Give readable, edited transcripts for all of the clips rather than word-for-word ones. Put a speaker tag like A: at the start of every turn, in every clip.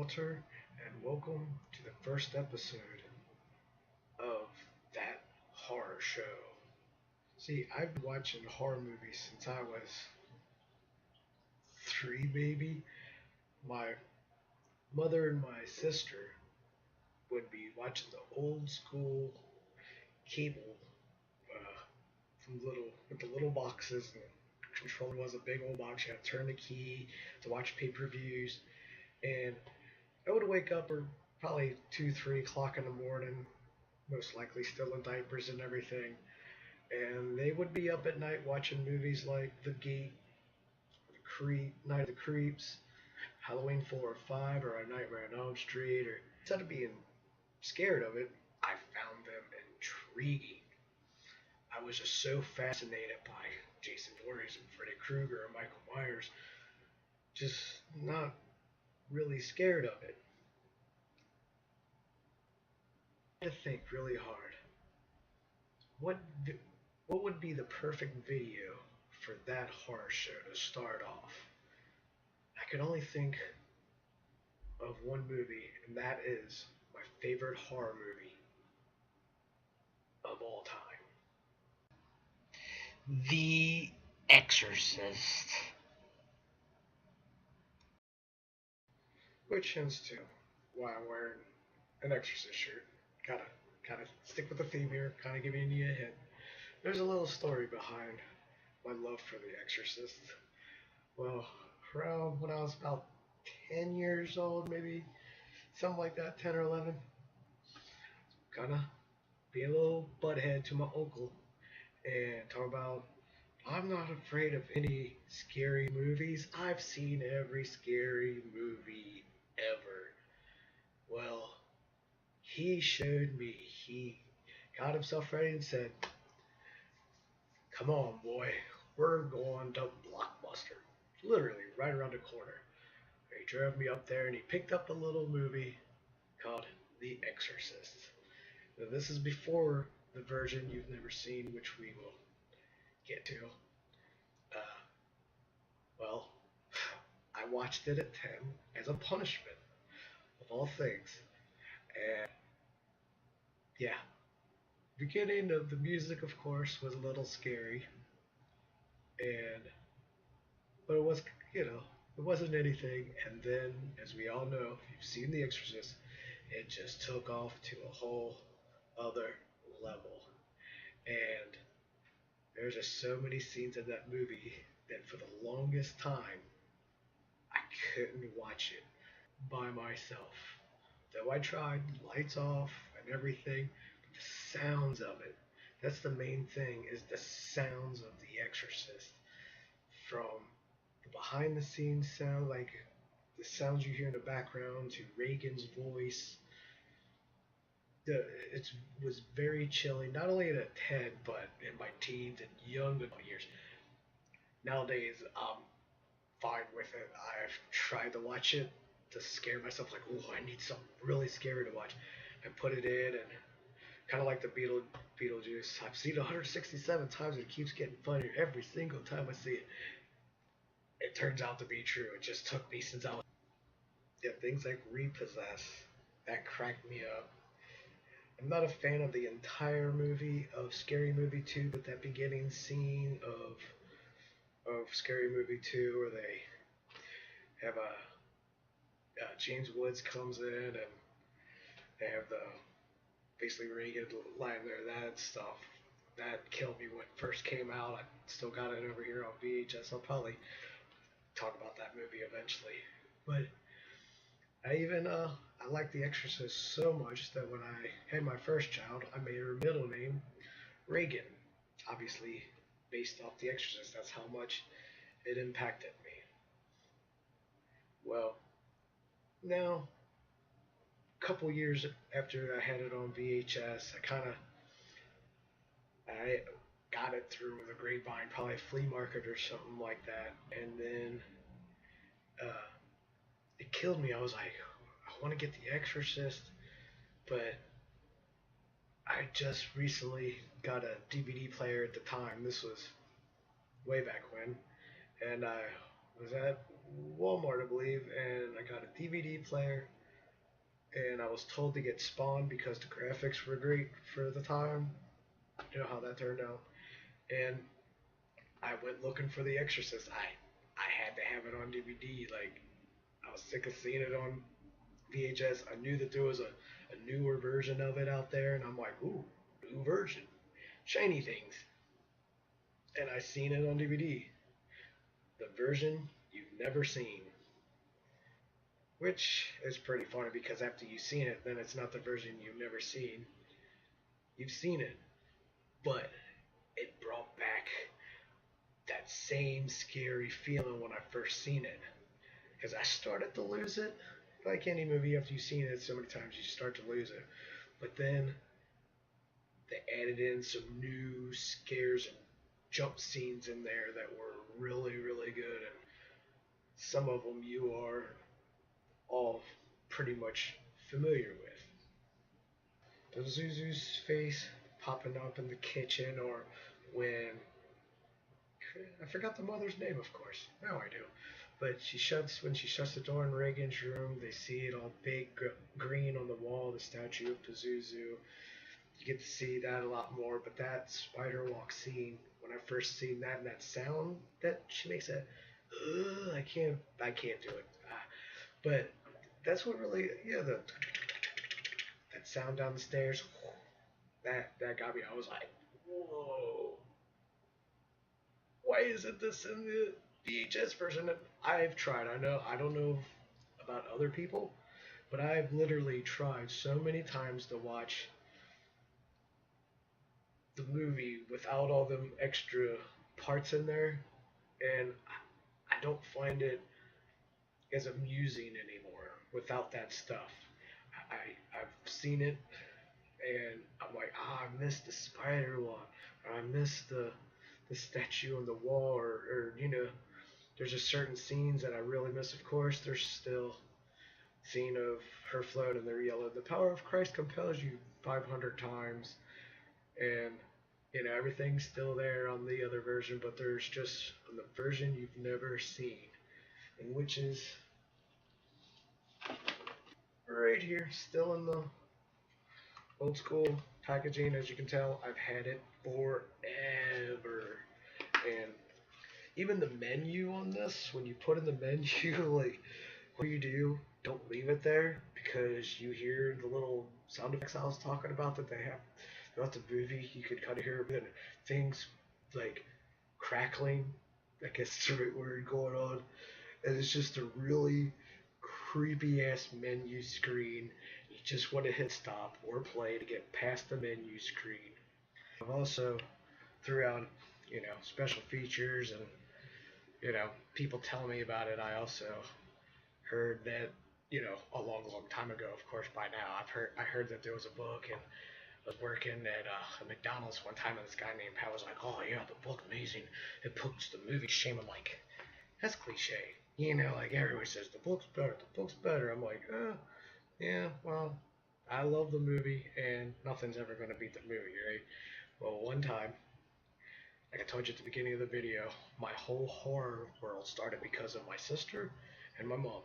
A: Walter, and welcome to the first episode of that horror show. See, I've been watching horror movies since I was three, maybe. My mother and my sister would be watching the old school cable from little with the little boxes, and the controller was a big old box. You had to turn the key to watch pay-per-views, and I would wake up or probably 2, 3 o'clock in the morning, most likely still in diapers and everything. And they would be up at night watching movies like The Gate, The Night of the Creeps, Halloween 4 or 5, or A Nightmare on Elm Street. Or instead of being scared of it, I found them intriguing. I was just so fascinated by Jason Voorhees and Freddy Krueger and Michael Myers, just not really scared of it. I had to think really hard. What what would be the perfect video for that horror show to start off? I could only think of one movie, and that is my favorite horror movie of all time.
B: The Exorcist.
A: Which hints to why I'm wearing an Exorcist shirt. Gotta stick with the theme here, kinda giving you a hint. There's a little story behind my love for The Exorcist. Well, around when I was about 10 years old, maybe something like that, 10 or 11, gonna be a little butthead to my uncle and talk about I'm not afraid of any scary movies. I've seen every scary movie ever. Well, he showed me. He got himself ready and said, "Come on, boy, we're going to Blockbuster." Literally right around the corner. He drove me up there and he picked up a little movie called The Exorcist. Now, this is before the version you've never seen, which we will get to. Uh, well, I watched it at 10 as a punishment, of all things. And yeah, beginning of the music, of course, was a little scary, and but it was, you know, it wasn't anything. And then, as we all know, if you've seen The Exorcist, it just took off to a whole other level. And there's just so many scenes in that movie that for the longest time I couldn't watch it by myself. Though I tried, lights off and everything, but the sounds of it. That's the main thing, is the sounds of The Exorcist. From the behind the scenes sound, like the sounds you hear in the background, to Reagan's voice. It was very chilling, not only at 10, but in my teens and young adult years. Nowadays, I'm fine with it. I've tried to watch it to scare myself, like, oh, I need something really scary to watch, and put it in, and kind of like the Beetlejuice. I've seen it 167 times, and it keeps getting funnier every single time I see it. It turns out to be true. It just took me since I was, yeah, things like Repossess that cracked me up. I'm not a fan of the entire movie of Scary Movie 2, but that beginning scene of Scary Movie 2 where they have a James Woods comes in and they have the basically Reagan lying there. That stuff that killed me when it first came out. I still got it over here on VHS. I'll probably talk about that movie eventually. But I like The Exorcist so much that when I had my first child, I made her middle name Reagan. Obviously, based off The Exorcist, that's how much it impacted me. Well, now a couple years after I had it on VHS, I got it through the grapevine, probably a flea market or something like that, and then uh, it killed me. I was like, I want to get The Exorcist, but I just recently got a DVD player at the time. This was way back when, and I was at Walmart, I believe, and I got a DVD player, and I was told to get Spawn because the graphics were great for the time. You know how that turned out. And I went looking for The Exorcist. I had to have it on DVD. Like I was sick of seeing it on VHS. I knew that there was a newer version of it out there, and I'm like, ooh, new version, shiny things. And I seen it on DVD, the version you've never seen, which is pretty funny because after you've seen it, then it's not the version you've never seen. You've seen it, but it brought back that same scary feeling when I first seen it. Because I started to lose it. Like any movie, after you've seen it so many times, you start to lose it. But then they added in some new scares and jump scenes in there that were really, really good. And some of them you are all pretty much familiar with. The Zuzu's face popping up in the kitchen, or when I forgot the mother's name, of course. Now I do. But when she shuts the door in Reagan's room, they see it all big green on the wall, the statue of Pazuzu. You get to see that a lot more. But that spider walk scene, when I first seen that and that sound that she makes, that I can't do it. But that's what really, yeah, the that sound down the stairs, that got me. I was like, whoa, why isn't this in the VHS version? I've tried. I don't know about other people, but I've literally tried so many times to watch the movie without all them extra parts in there, and I don't find it as amusing anymore without that stuff. I've seen it, and I'm like, I missed the spider one, or I missed the statue on the wall, or there's just certain scenes that I really miss. Of course, there's still scene of her floating there yelling, "The power of Christ compels you" 500 times, and everything's still there on the other version, but there's just on the version you've never seen, and which is right here, still in the old school packaging. As you can tell, I've had it forever, and even the menu on this, when you put in the menu, like, what do you do? Don't leave it there because you hear the little sound effects I was talking about that they have throughout the movie. You could kind of hear things like crackling. I guess it's the right word going on, and it's just a really creepy ass menu screen. You just want to hit stop or play to get past the menu screen. I've also throughout special features and people tell me about it. I also heard that a long, long time ago. Of course, by now I heard that there was a book, and I was working at a McDonald's one time, and this guy named Pat was like, "Oh yeah, the book amazing. It puts the movie to shame." I'm like, that's cliche. Like everybody says, the book's better. The book's better. I'm like, yeah, well, I love the movie, and nothing's ever gonna beat the movie, right? Well, one time, like I told you at the beginning of the video, my whole horror world started because of my sister and my mom.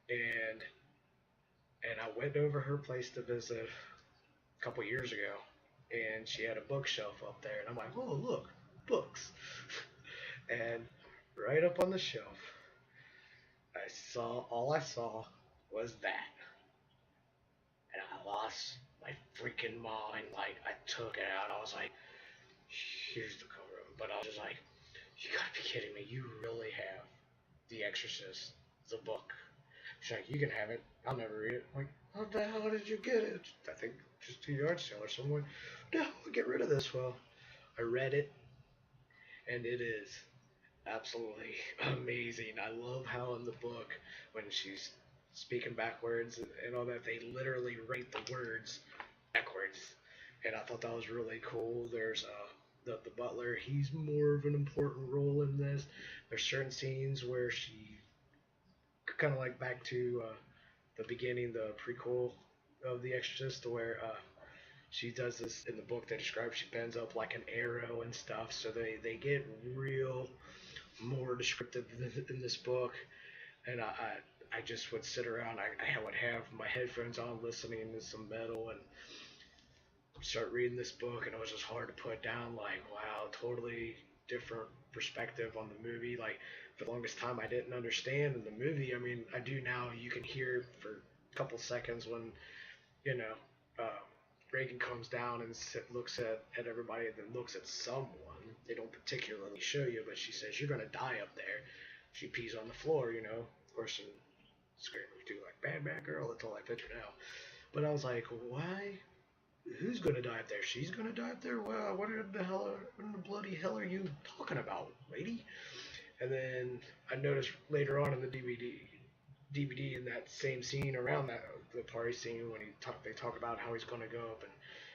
A: And I went over her place to visit a couple years ago, and she had a bookshelf up there, and I'm like, oh look, books. And right up on the shelf, all I saw was that, and I lost my freaking mind. Like I took it out. I was like, here's the cover of it. But I was just like, you gotta be kidding me. You really have The Exorcist, the book. She's like, you can have it. I'll never read it. I'm like, how the hell did you get it? I think just a yard sale or somewhere. No, get rid of this. Well, I read it, and it is absolutely amazing. I love how in the book, when she's speaking backwards and all that, they literally write the words backwards, and I thought that was really cool. There's the butler. He's more of an important role in this. There's certain scenes where she kind of like back to the beginning, the prequel of The Exorcist, where she does this in the book. They describe she bends up like an arrow and stuff. So they get real more descriptive in this book, and I I just would sit around. I would have my headphones on, listening to some metal, and start reading this book, and it was just hard to put down. Like, wow, totally different perspective on the movie. Like, for the longest time, I didn't understand in the movie. I mean, I do now. You can hear for a couple seconds when you know uh, Reagan comes down and looks at everybody, and then looks at someone. They don't particularly show you, but she says, "You're gonna die up there." She pees on the floor, you know. Of course, in Scary Movie 2, like, bad, bad girl, that's all I picture now. But I was like, why? Who's gonna die up there? She's gonna die up there? Well, what in the bloody hell are you talking about, lady? And then I noticed later on in the DVD in that same scene around that the party scene when they talk about how he's gonna go up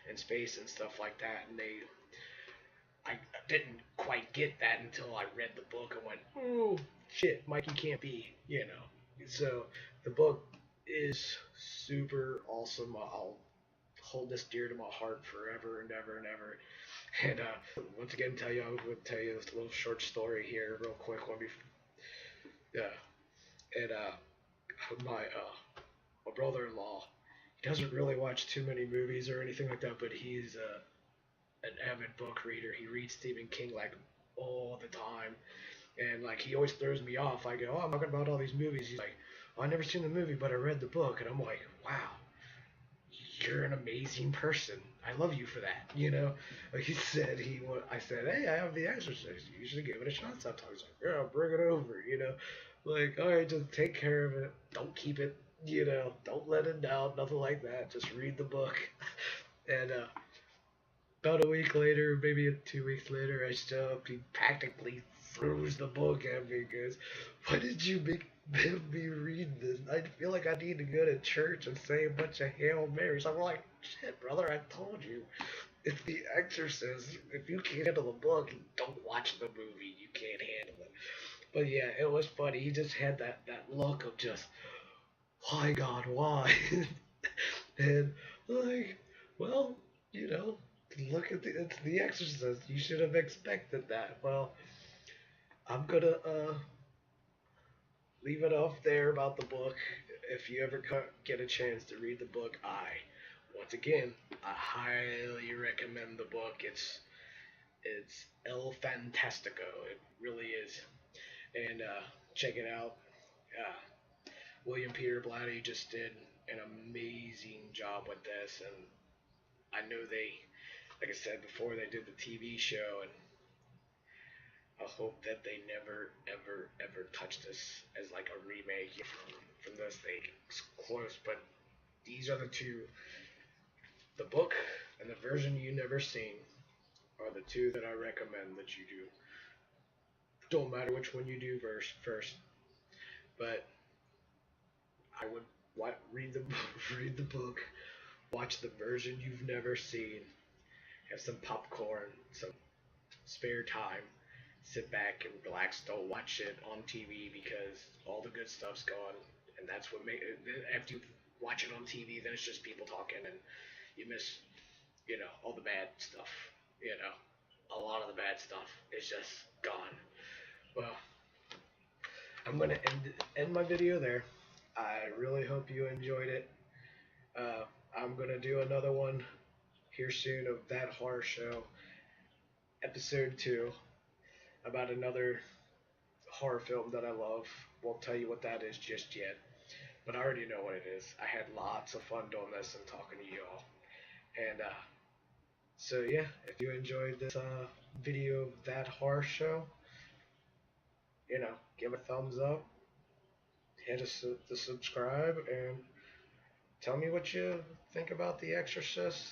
A: in space and stuff like that, and I didn't quite get that until I read the book and went, oh shit, Mikey can't be, you know. So the book is super awesome. I'll hold this dear to my heart forever and ever and ever. And once again, I would tell you this little short story here, real quick. Yeah, and my brother-in-law, he doesn't really watch too many movies or anything like that, but he's an avid book reader. He reads Stephen King like all the time, and like he always throws me off. I go, oh, I'm talking about all these movies. He's like, oh, I never seen the movie, but I read the book, and I'm like, wow, you're an amazing person. I love you for that. You know, like he said, I said, hey, I have The Exorcist. You should give it a shot sometime. He's like, yeah, bring it over. You know, like, all right, just take care of it. Don't keep it. You know, don't let it down. Nothing like that. Just read the book. And about a week later, maybe 2 weeks later, I still he practically throws the book at me because why did you make me read this? I feel like I need to go to church and say a bunch of Hail Marys. I'm like, shit, brother, I told you. It's The Exorcist. If you can't handle the book, don't watch the movie. You can't handle it. But yeah, it was funny. He just had that look of just, why God, why? And like, well, you know, look at it's The Exorcist. You should have expected that. Well, I'm gonna leave it off there about the book. If you ever get a chance to read the book, once again, I highly recommend the book. It's El Fantastico. It really is, and check it out. Uh, William Peter Blatty just did an amazing job with this, and I know like I said before, they did the TV show, and I hope that they never, ever, ever touch this as like a remake from this. It's close, but these are the two, the book and the version you never seen, are the two that I recommend that you do. Don't matter which one you do first, but I would read the read the book, watch the version you've never seen, have some popcorn, some spare time, sit back and relax. Don't watch it on TV because all the good stuff's gone, and that's what make after you watch it on TV, then it's just people talking, and you miss, all the bad stuff. You know, a lot of the bad stuff is just gone. Well, I'm gonna end my video there. I really hope you enjoyed it. I'm gonna do another one here soon of That Horror Show, episode 2, about another horror film that I love. Won't tell you what that is just yet, but I already know what it is. I had lots of fun doing this and talking to you all. And so yeah, if you enjoyed this video of That Horror Show, give a thumbs up, hit the subscribe, and tell me what you think about The Exorcist.